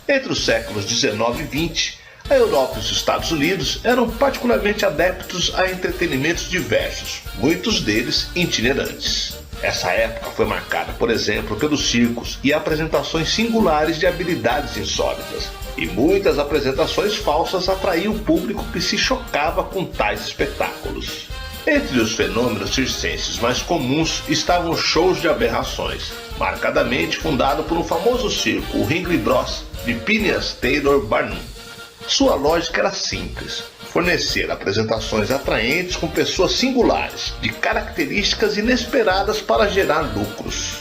Entre os séculos XIX e XX, a Europa e os Estados Unidos eram particularmente adeptos a entretenimentos diversos, muitos deles itinerantes. Essa época foi marcada, por exemplo, pelos circos e apresentações singulares de habilidades insólitas, e muitas apresentações falsas atraíam o público que se chocava com tais espetáculos. Entre os fenômenos circenses mais comuns estavam os shows de aberrações, marcadamente fundado por um famoso circo, o Ringling Bros, de Phineas Taylor Barnum. Sua lógica era simples: fornecer apresentações atraentes com pessoas singulares, de características inesperadas para gerar lucros.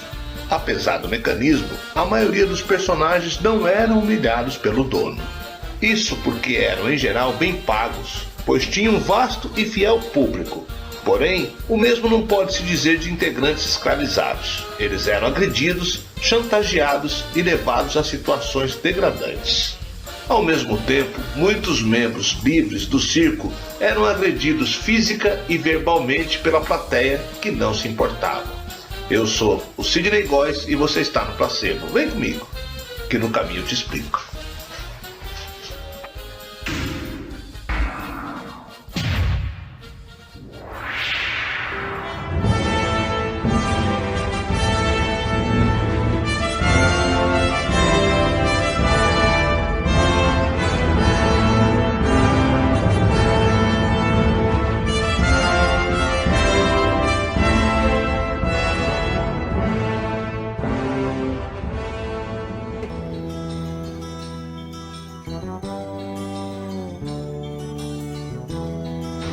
Apesar do mecanismo, a maioria dos personagens não eram humilhados pelo dono. Isso porque eram em geral bem pagos, pois tinham um vasto e fiel público. Porém, o mesmo não pode se dizer de integrantes escravizados. Eles eram agredidos, chantageados e levados a situações degradantes. Ao mesmo tempo, muitos membros livres do circo eram agredidos física e verbalmente pela plateia, que não se importava. Eu sou o Sidney Góes e você está no Placebo. Vem comigo, que no caminho eu te explico.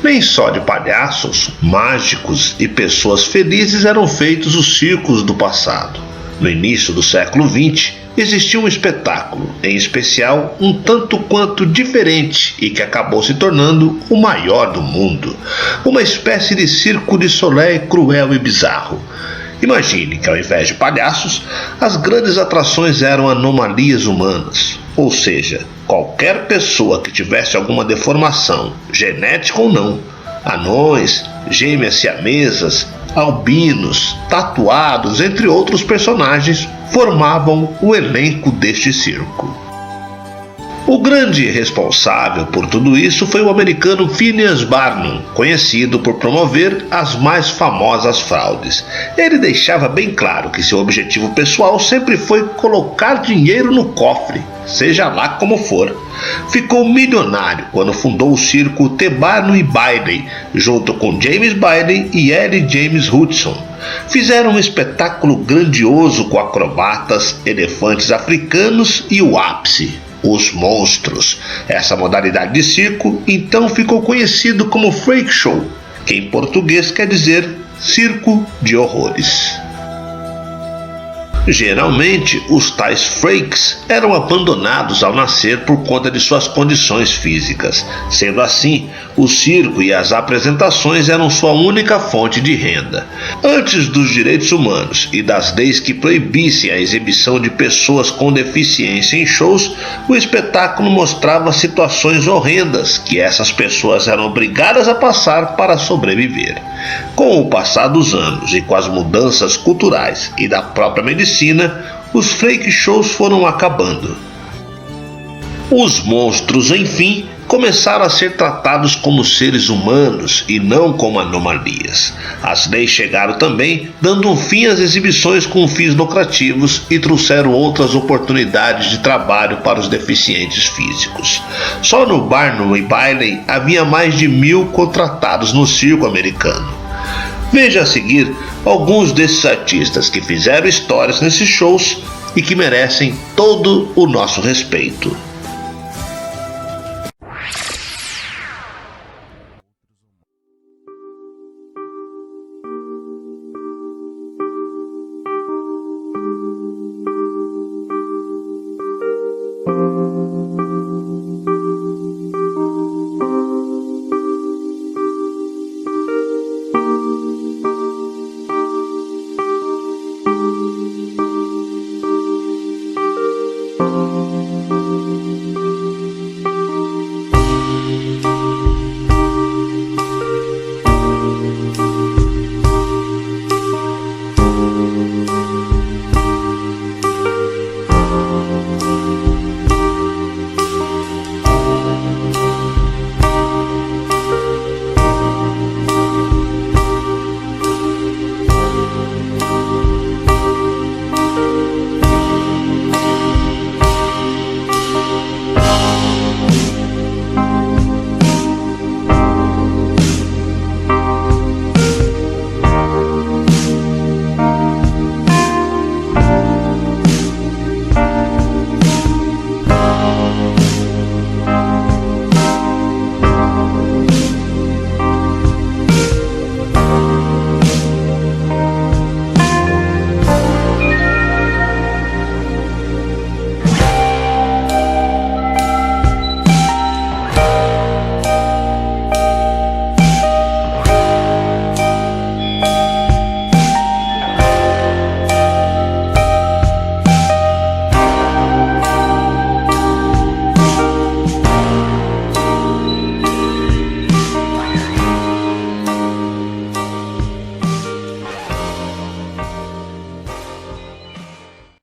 Nem só de palhaços, mágicos e pessoas felizes eram feitos os circos do passado. No início do século XX, existia um espetáculo, em especial um tanto quanto diferente e que acabou se tornando o maior do mundo. Uma espécie de circo de Soleil cruel e bizarro. Imagine que ao invés de palhaços, as grandes atrações eram anomalias humanas, ou seja, qualquer pessoa que tivesse alguma deformação, genética ou não, anões, gêmeas siamesas, albinos, tatuados, entre outros personagens, formavam o elenco deste circo. O grande responsável por tudo isso foi o americano Phineas Barnum, conhecido por promover as mais famosas fraudes. Ele deixava bem claro que seu objetivo pessoal sempre foi colocar dinheiro no cofre, seja lá como for. Ficou milionário quando fundou o circo The Barnum Bailey, junto com James Bailey e L. James Hudson. Fizeram um espetáculo grandioso com acrobatas, elefantes africanos e o ápice: os monstros. Essa modalidade de circo então ficou conhecido como freak show, que em português quer dizer circo de horrores. Geralmente, os tais freaks eram abandonados ao nascer por conta de suas condições físicas. Sendo assim, o circo e as apresentações eram sua única fonte de renda. Antes dos direitos humanos e das leis que proibissem a exibição de pessoas com deficiência em shows, o espetáculo mostrava situações horrendas que essas pessoas eram obrigadas a passar para sobreviver. Com o passar dos anos e com as mudanças culturais e da própria medicina, os freak shows foram acabando. Os monstros, enfim, começaram a ser tratados como seres humanos e não como anomalias. As leis chegaram também, dando um fim às exibições com fins lucrativos e trouxeram outras oportunidades de trabalho para os deficientes físicos. Só no Barnum Bailey havia mais de 1000 contratados no circo americano. Veja a seguir alguns desses artistas que fizeram histórias nesses shows e que merecem todo o nosso respeito.